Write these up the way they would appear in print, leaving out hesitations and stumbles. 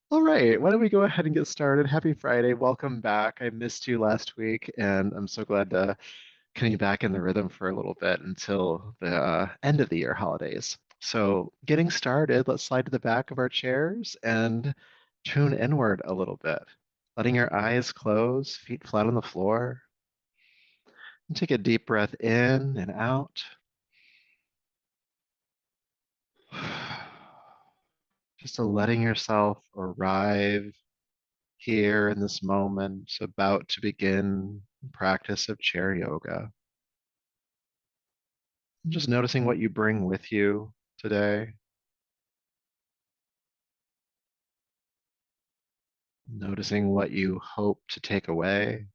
All right, why don't we go ahead and get started? Happy Friday. Welcome back. I missed you last week, and I'm so glad to get back in the rhythm for a little bit until the end of the year holidays. So, getting started, let's slide to the back of our chairs and tune inward a little bit, letting your eyes close, feet flat on the floor. And take a deep breath in and out. Just letting yourself arrive here in this moment, about to begin practice of chair yoga. Just noticing what you bring with you today, noticing what you hope to take away,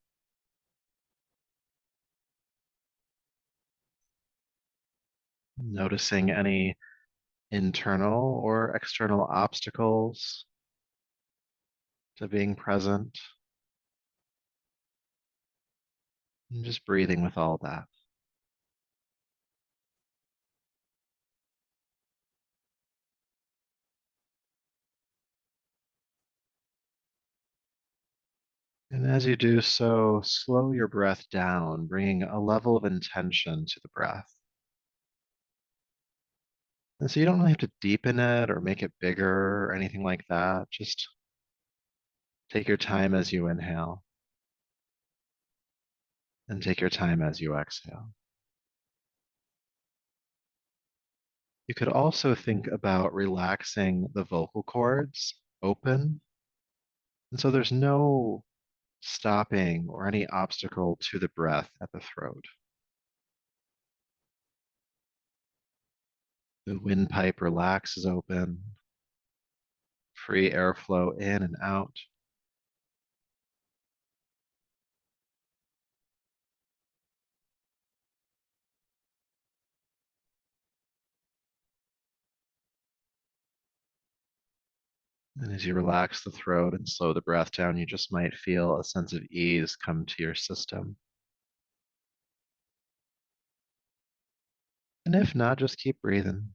noticing any internal or external obstacles to being present, and just breathing with all that. And as you do so, slow your breath down, bringing a level of intention to the breath. And so you don't really have to deepen it or make it bigger or anything like that. Just take your time as you inhale and take your time as you exhale. You could also think about relaxing the vocal cords open. And so there's no stopping or any obstacle to the breath at the throat. The windpipe relaxes open, free airflow in and out. And as you relax the throat and slow the breath down, you just might feel a sense of ease come to your system. And if not, just keep breathing.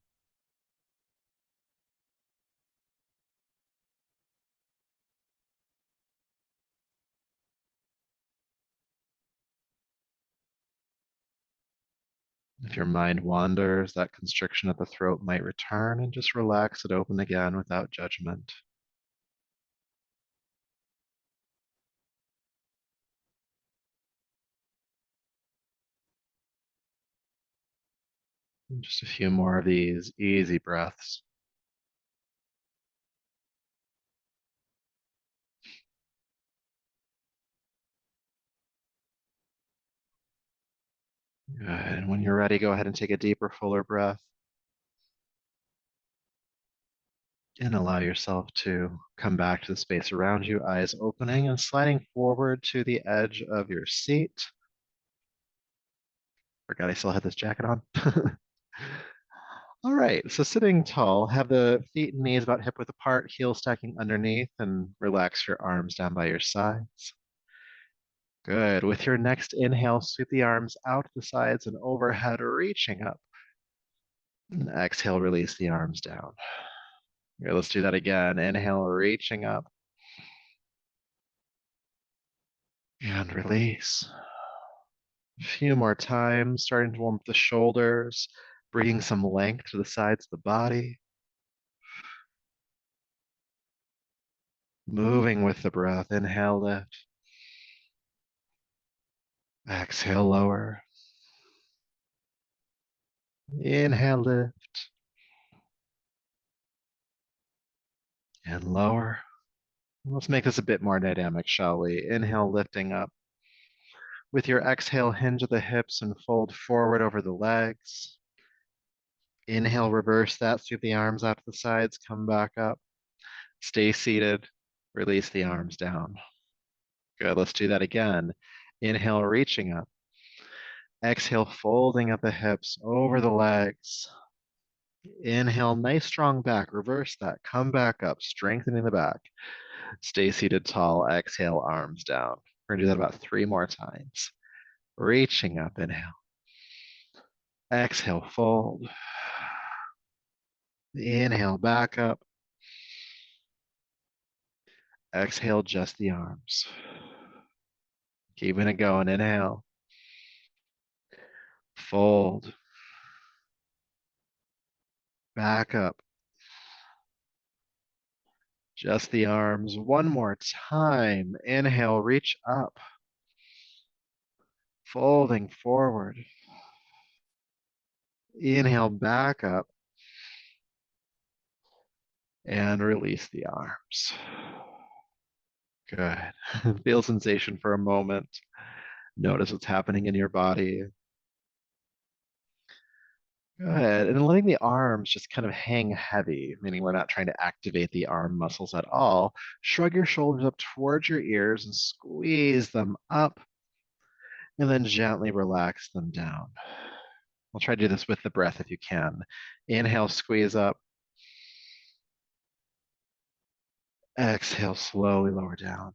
If your mind wanders, that constriction at the throat might return, and just relax it open again without judgment. And just a few more of these easy breaths. Good. And when you're ready, go ahead and take a deeper, fuller breath and allow yourself to come back to the space around you, eyes opening and sliding forward to the edge of your seat. Forgot I still had this jacket on. All right, so sitting tall, have the feet and knees about hip width apart, heels stacking underneath, and relax your arms down by your sides. Good. With your next inhale, sweep the arms out to the sides and overhead, reaching up. And exhale, release the arms down. Okay, let's do that again. Inhale, reaching up and release. A few more times, starting to warm up the shoulders, bringing some length to the sides of the body. Moving with the breath. Inhale, lift. Exhale, lower. Inhale, lift. And lower. Let's make this a bit more dynamic, shall we? Inhale, lifting up. With your exhale, hinge at the hips and fold forward over the legs. Inhale, reverse that, sweep the arms out to the sides, come back up. Stay seated, release the arms down. Good, let's do that again. Inhale, reaching up. Exhale, folding at the hips, over the legs. Inhale, nice strong back, reverse that, come back up, strengthening the back. Stay seated tall, exhale, arms down. We're gonna do that about 3 more times. Reaching up, inhale. Exhale, fold. Inhale, back up. Exhale, just the arms. Keeping it going. Inhale, fold, back up. Just the arms. One more time. Inhale, reach up, folding forward. Inhale, back up, and release the arms. Good. Feel sensation for a moment. Notice what's happening in your body. Good. And letting the arms just kind of hang heavy, meaning we're not trying to activate the arm muscles at all. Shrug your shoulders up towards your ears and squeeze them up, and then gently relax them down. We'll try to do this with the breath if you can. Inhale, squeeze up. Exhale, slowly lower down.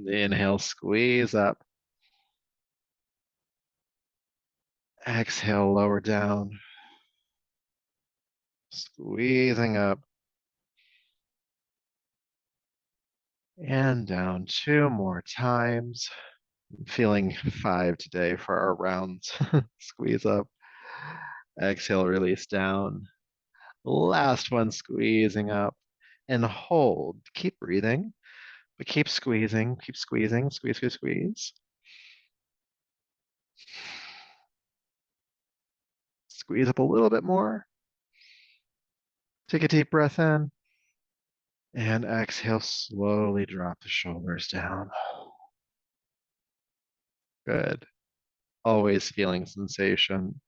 Inhale, squeeze up. Exhale, lower down. Squeezing up and down. Two more times. I'm feeling 5 today for our rounds. Squeeze up. Exhale, release down. Last one, squeezing up and hold. Keep breathing, but keep squeezing, squeeze, squeeze, squeeze. Squeeze up a little bit more. Take a deep breath in and exhale, slowly drop the shoulders down. Good. Always feeling sensation.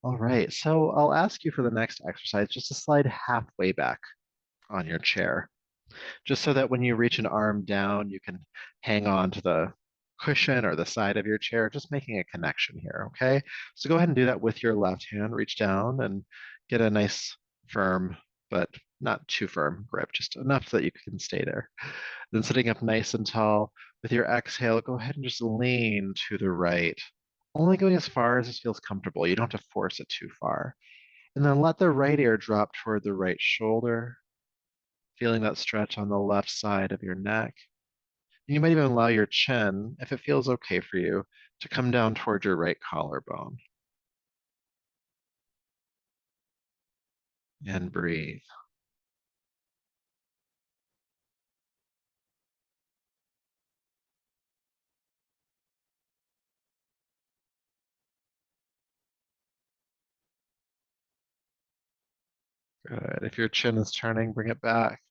All right, so I'll ask you for the next exercise just to slide halfway back on your chair, just so that when you reach an arm down, you can hang on to the cushion or the side of your chair, just making a connection here, okay? So go ahead and do that with your left hand. Reach down and get a nice firm, but not too firm grip, just enough that you can stay there. Then sitting up nice and tall with your exhale, go ahead and just lean to the right, only going as far as this feels comfortable. You don't have to force it too far. And then let the right ear drop toward the right shoulder, feeling that stretch on the left side of your neck. You might even allow your chin, if it feels okay for you, to come down toward your right collarbone. And breathe. Good. If your chin is turning, bring it back.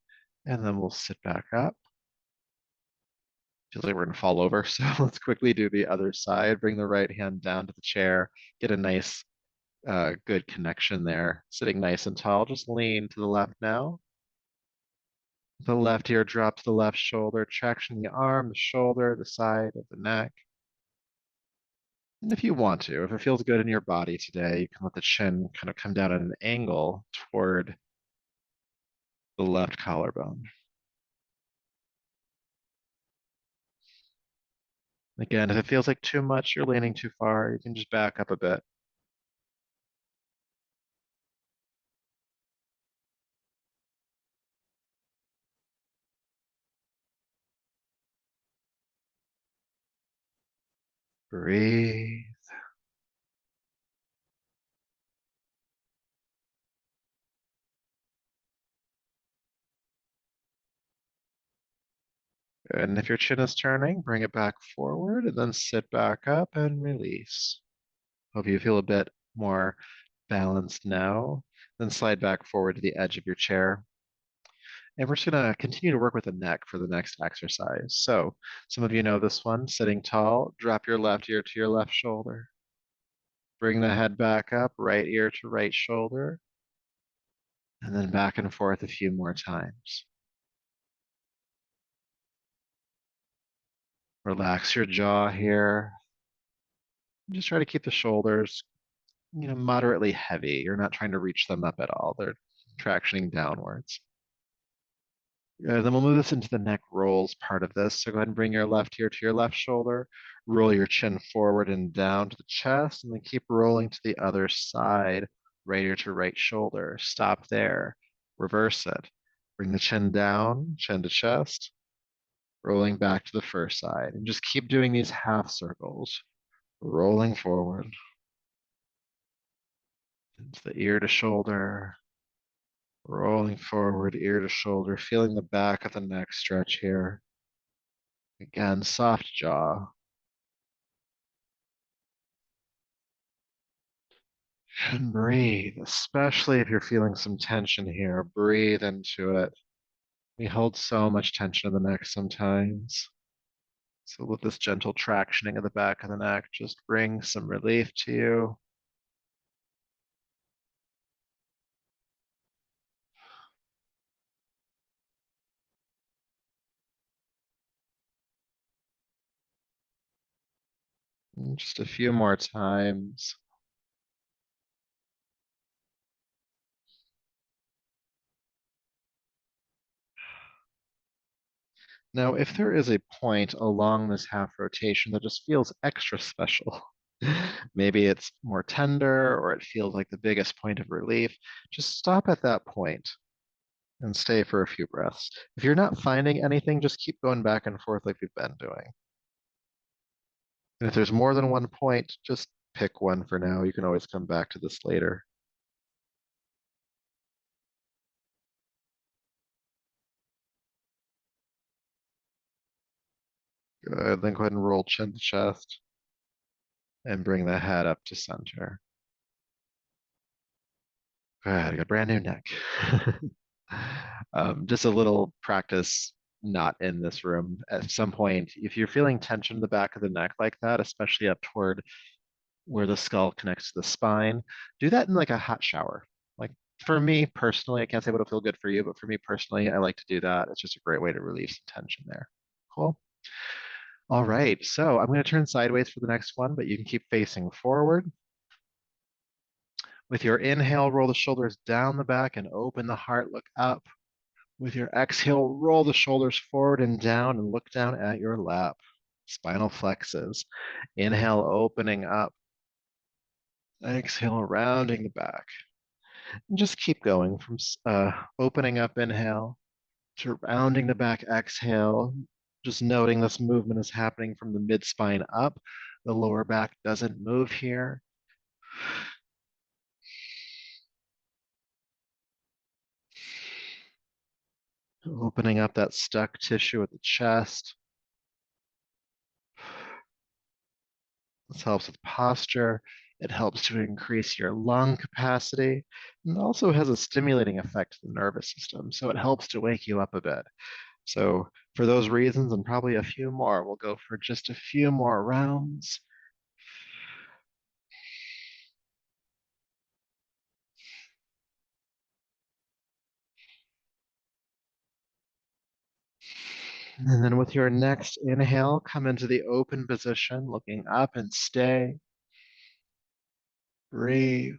And then we'll sit back up. Feels like we're going to fall over, so let's quickly do the other side. Bring the right hand down to the chair. Get a nice, good connection there. Sitting nice and tall. Just lean to the left now. The left ear drop to the left shoulder. Traction the arm, the shoulder, the side of the neck. And if you want to, if it feels good in your body today, you can let the chin kind of come down at an angle toward the left collarbone. Again, if it feels like too much, you're leaning too far, you can just back up a bit. Breathe. And if your chin is turning, bring it back forward and then sit back up and release. Hope you feel a bit more balanced now. Then slide back forward to the edge of your chair. And we're just going to continue to work with the neck for the next exercise. So some of you know this one, sitting tall, drop your left ear to your left shoulder. Bring the head back up, right ear to right shoulder, and then back and forth a few more times. Relax your jaw here. Just try to keep the shoulders, moderately heavy. You're not trying to reach them up at all. They're tractioning downwards. Then we'll move this into the neck rolls part of this. So go ahead and bring your left ear to your left shoulder. Roll your chin forward and down to the chest, and then keep rolling to the other side, right ear to right shoulder. Stop there. Reverse it. Bring the chin down, chin to chest, rolling back to the first side. And just keep doing these half circles, rolling forward into the ear to shoulder, rolling forward, ear to shoulder, feeling the back of the neck stretch here. Again, soft jaw. And breathe, especially if you're feeling some tension here. Breathe into it. We hold so much tension in the neck sometimes. So with this gentle tractioning of the back of the neck, just bring some relief to you. And just a few more times. Now, if there is a point along this half rotation that just feels extra special, maybe it's more tender or it feels like the biggest point of relief, just stop at that point and stay for a few breaths. If you're not finding anything, just keep going back and forth like we've been doing. And if there's more than one point, just pick one for now. You can always come back to this later. Good. Then go ahead and roll chin to chest and bring the head up to center. Good. I got a brand new neck. Just a little practice not in this room. At some point, if you're feeling tension in the back of the neck like that, especially up toward where the skull connects to the spine, do that in like a hot shower. Like for me personally, I can't say what'll feel good for you, but for me personally, I like to do that. It's just a great way to relieve some tension there. Cool. All right, so I'm going to turn sideways for the next one, but you can keep facing forward. With your inhale, roll the shoulders down the back and open the heart, look up. With your exhale, roll the shoulders forward and down and look down at your lap. Spinal flexes. Inhale, opening up. Exhale, rounding the back. And just keep going from opening up, inhale, to rounding the back, exhale. Just noting this movement is happening from the mid spine up. The lower back doesn't move here. Opening up that stuck tissue at the chest. This helps with posture. It helps to increase your lung capacity and also has a stimulating effect to the nervous system. So it helps to wake you up a bit. So for those reasons and probably a few more, we'll go for just a few more rounds. And then with your next inhale, come into the open position, looking up and stay. Breathe.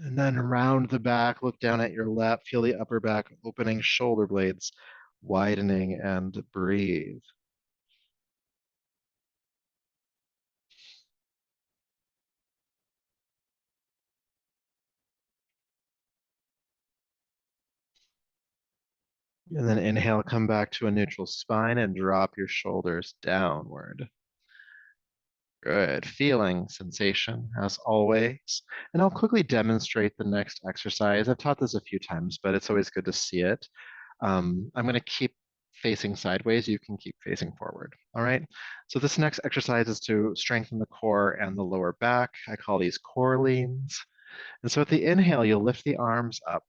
And then round the back, look down at your lap, feel the upper back opening, shoulder blades widening, and breathe. And then inhale, come back to a neutral spine and drop your shoulders downward. Good. Feeling sensation as always. And I'll quickly demonstrate the next exercise. I've taught this a few times, but it's always good to see it. I'm going to keep facing sideways. You can keep facing forward. All right. So this next exercise is to strengthen the core and the lower back. I call these core leans. And so at the inhale, you'll lift the arms up.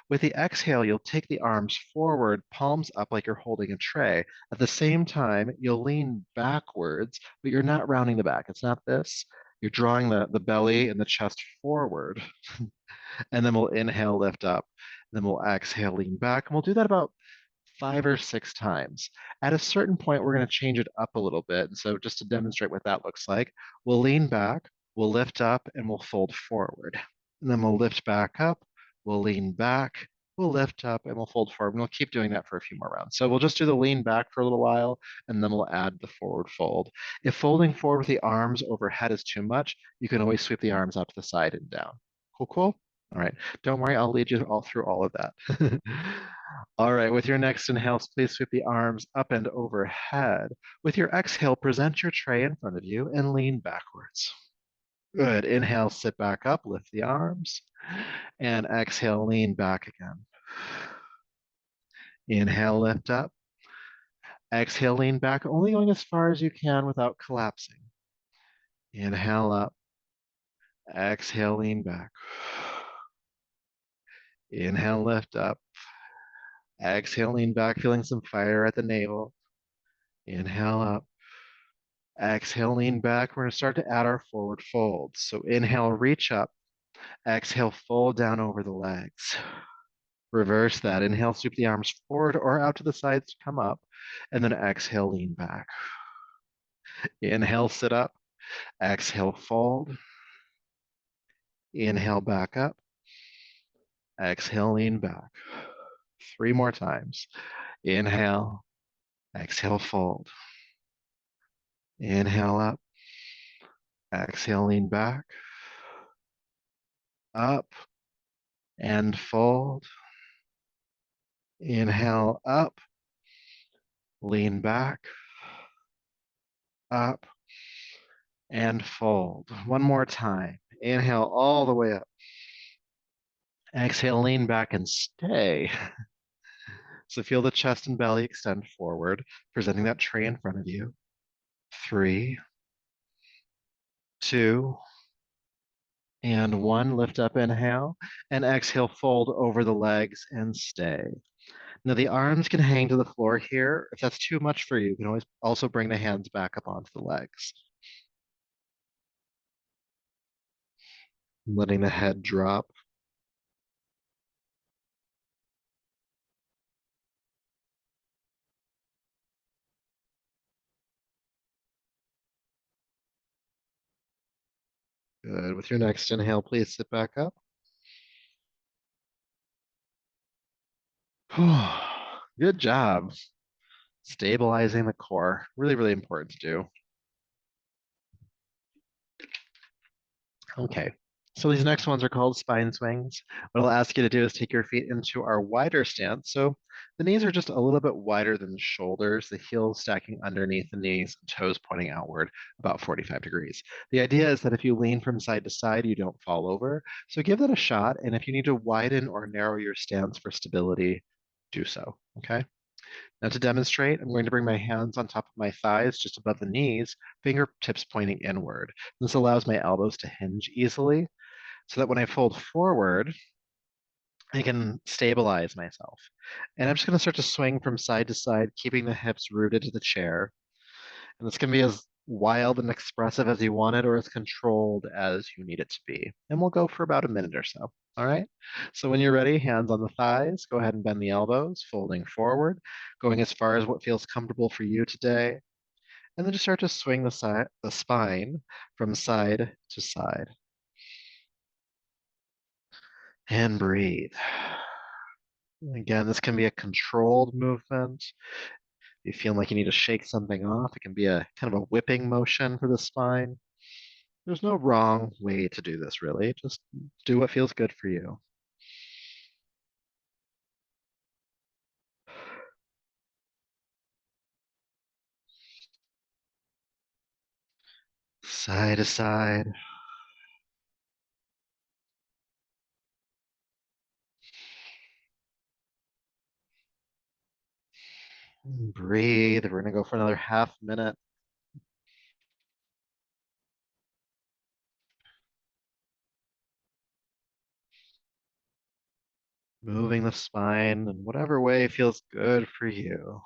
With the exhale, you'll take the arms forward, palms up like you're holding a tray. At the same time, you'll lean backwards, but you're not rounding the back. It's not this. You're drawing the belly and the chest forward. And then we'll inhale, lift up. Then we'll exhale, lean back. And we'll do that about 5 or 6 times. At a certain point, we're going to change it up a little bit. And so just to demonstrate what that looks like, we'll lean back, we'll lift up, and we'll fold forward. And then we'll lift back up, we'll lean back, we'll lift up and we'll fold forward. And we'll keep doing that for a few more rounds. So we'll just do the lean back for a little while, and then we'll add the forward fold. If folding forward with the arms overhead is too much, you can always sweep the arms out to the side and down. Cool, cool? All right. Don't worry, I'll lead you all through all of that. All right, with your next inhale, please sweep the arms up and overhead. With your exhale, present your tray in front of you and lean backwards. Good. Inhale, sit back up, lift the arms. And exhale, lean back again. Inhale, lift up. Exhale, lean back, only going as far as you can without collapsing. Inhale up. Exhale, lean back. Inhale, lift up. Exhale, lean back, feeling some fire at the navel. Inhale up. Exhale, lean back. We're going to start to add our forward folds. So inhale, reach up. Exhale, fold down over the legs. Reverse that. Inhale, sweep the arms forward or out to the sides to come up. And then exhale, lean back. Inhale, sit up. Exhale, fold. Inhale, back up. Exhale, lean back. 3 more times. Inhale. Exhale, fold. Inhale up. Exhale, lean back. Up and fold. Inhale, up. Lean back. Up and fold. One more time. Inhale all the way up. Exhale, lean back and stay. So feel the chest and belly extend forward, presenting that tray in front of you. 3, 2, and 1. Lift up, inhale, and exhale, fold over the legs and stay. Now the arms can hang to the floor here. If that's too much for you, you can always also bring the hands back up onto the legs. Letting the head drop. Good. With your next inhale, please sit back up. Good job. Stabilizing the core. Really, really important to do. Okay. So these next ones are called spine swings. What I'll ask you to do is take your feet into our wider stance. So the knees are just a little bit wider than the shoulders, the heels stacking underneath the knees, toes pointing outward about 45 degrees. The idea is that if you lean from side to side, you don't fall over. So give that a shot. And if you need to widen or narrow your stance for stability, do so. Okay. Now to demonstrate, I'm going to bring my hands on top of my thighs, just above the knees, fingertips pointing inward. This allows my elbows to hinge easily so that when I fold forward, I can stabilize myself. And I'm just going to start to swing from side to side, keeping the hips rooted to the chair. And this can be as wild and expressive as you want it or as controlled as you need it to be. And we'll go for about a minute or so. All right. So when you're ready, hands on the thighs, go ahead and bend the elbows, folding forward, going as far as what feels comfortable for you today. And then just start to swing the spine from side to side. And breathe. Again, this can be a controlled movement. If you feel like you need to shake something off, it can be a kind of a whipping motion for the spine. There's no wrong way to do this, really. Just do what feels good for you. Side to side. Breathe. We're going to go for another half minute. Moving the spine in whatever way feels good for you.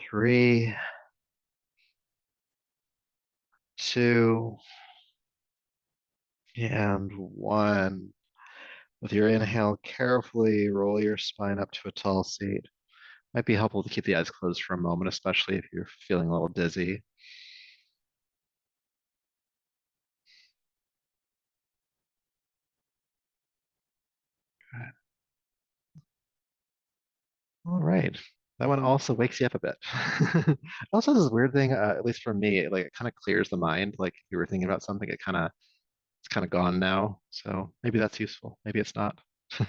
Three, two, and one. With your inhale, carefully roll your spine up to a tall seat. Might be helpful to keep the eyes closed for a moment, especially if you're feeling a little dizzy. All right. That one also wakes you up a bit. It also has this weird thing, at least for me, like it kind of clears the mind. Like if you were thinking about something, it's kind of gone now. So maybe that's useful. Maybe it's not. So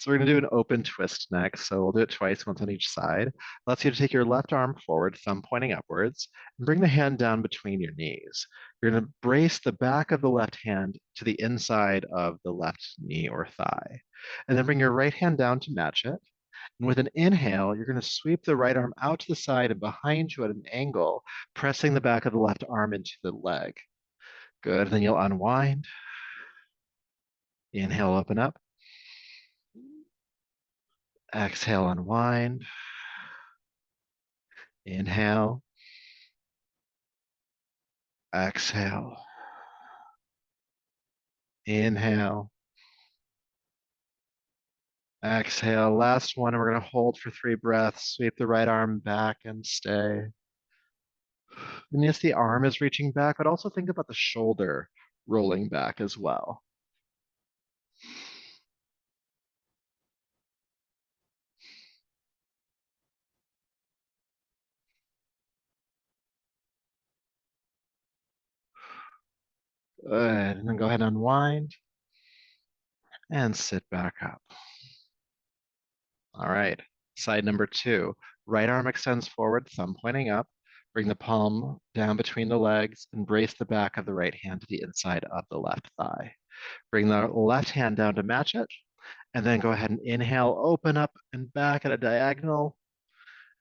we're gonna do an open twist next. So we'll do it twice, once on each side. Allows you to take your left arm forward, thumb pointing upwards, and bring the hand down between your knees. You're gonna brace the back of the left hand to the inside of the left knee or thigh. And then bring your right hand down to match it. And with an inhale, you're going to sweep the right arm out to the side and behind you at an angle, pressing the back of the left arm into the leg. Good. Then you'll unwind. Inhale, open up. Exhale, unwind. Inhale. Exhale. Inhale. Exhale. Last one. We're going to hold for 3 breaths. Sweep the right arm back and stay. And yes, the arm is reaching back, but also think about the shoulder rolling back as well. Good. And then go ahead and unwind and sit back up. All right. Side number 2. Right arm extends forward, thumb pointing up. Bring the palm down between the legs and brace the back of the right hand to the inside of the left thigh. Bring the left hand down to match it. And then go ahead and inhale, open up and back at a diagonal.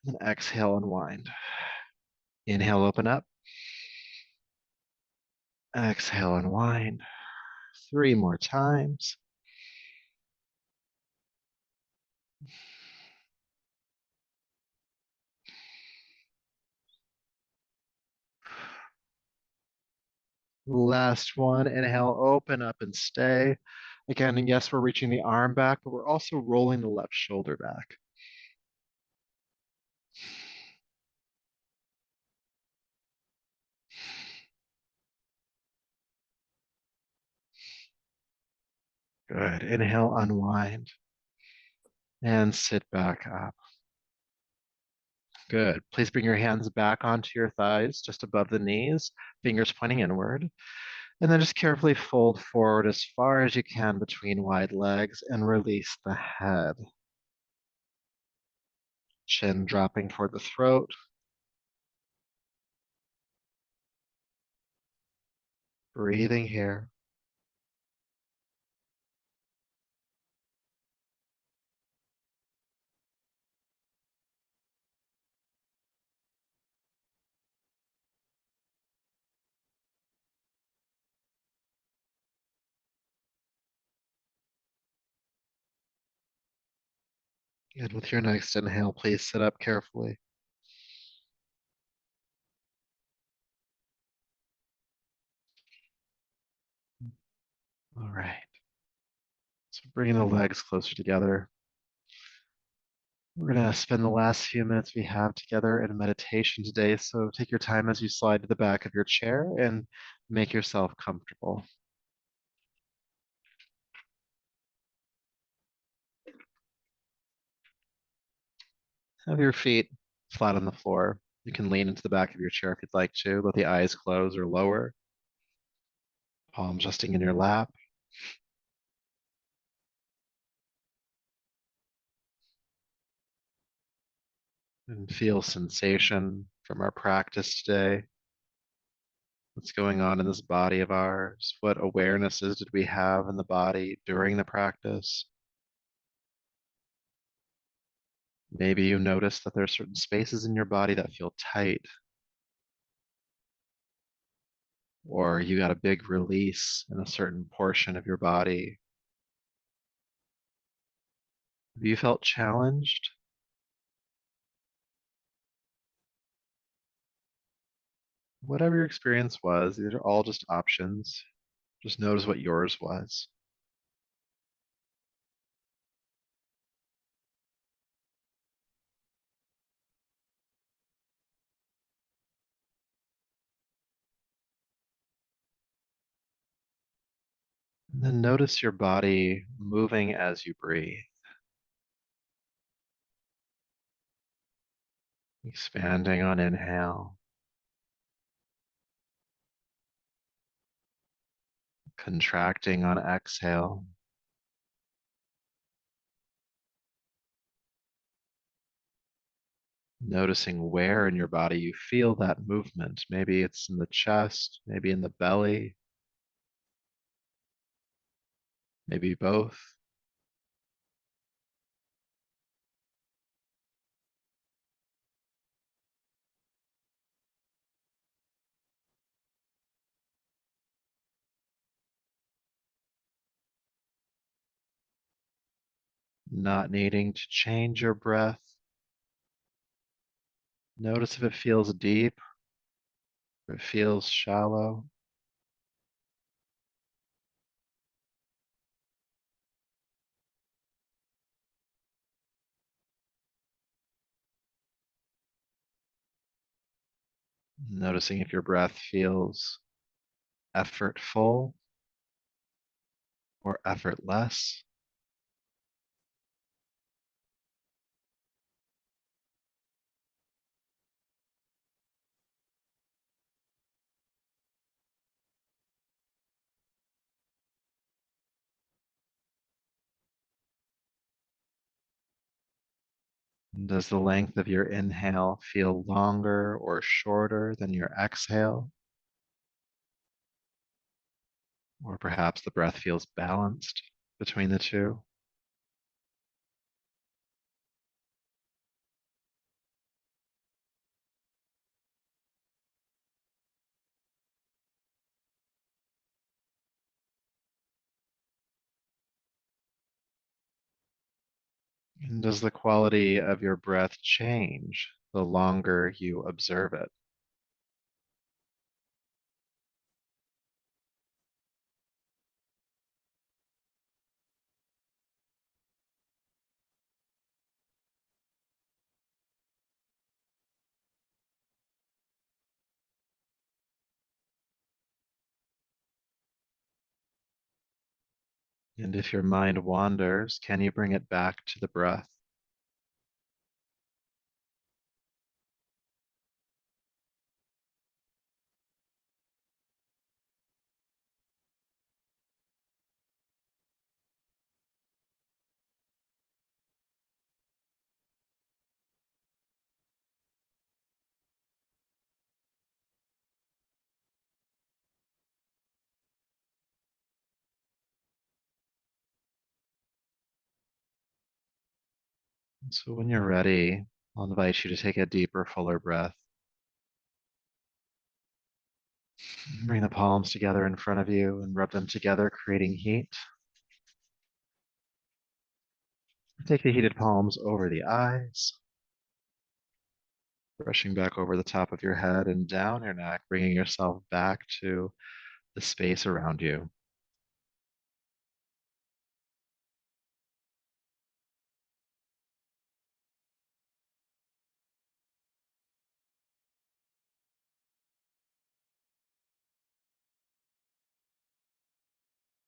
And exhale, unwind. Inhale, open up. Exhale, unwind. 3 more times. Last one, inhale, open up and stay. Again, and yes, we're reaching the arm back, but we're also rolling the left shoulder back. Good. Inhale, unwind, and sit back up. Good. Please bring your hands back onto your thighs, just above the knees, fingers pointing inward. And then just carefully fold forward as far as you can between wide legs and release the head. Chin dropping toward the throat. Breathing here. And with your next inhale, please sit up carefully. All right. So bringing the legs closer together. We're going to spend the last few minutes we have together in meditation today. So take your time as you slide to the back of your chair and make yourself comfortable. Have your feet flat on the floor. You can lean into the back of your chair if you'd like to. Let the eyes close or lower. Palms resting in your lap. And feel sensation from our practice today. What's going on in this body of ours? What awarenesses did we have in the body during the practice? Maybe you notice that there are certain spaces in your body that feel tight, or you got a big release in a certain portion of your body. Have you felt challenged? Whatever your experience was, these are all just options. Just notice what yours was. And then notice your body moving as you breathe, expanding on inhale, contracting on exhale. Noticing where in your body you feel that movement. Maybe it's in the chest, maybe in the belly, maybe both. Not needing to change your breath. Notice if it feels deep or it feels shallow. Noticing if your breath feels effortful or effortless. Does the length of your inhale feel longer or shorter than your exhale? Or perhaps the breath feels balanced between the two? And does the quality of your breath change the longer you observe it? And if your mind wanders, can you bring it back to the breath? So when you're ready, I'll invite you to take a deeper, fuller breath. Bring the palms together in front of you and rub them together, creating heat. Take the heated palms over the eyes, brushing back over the top of your head and down your neck, bringing yourself back to the space around you.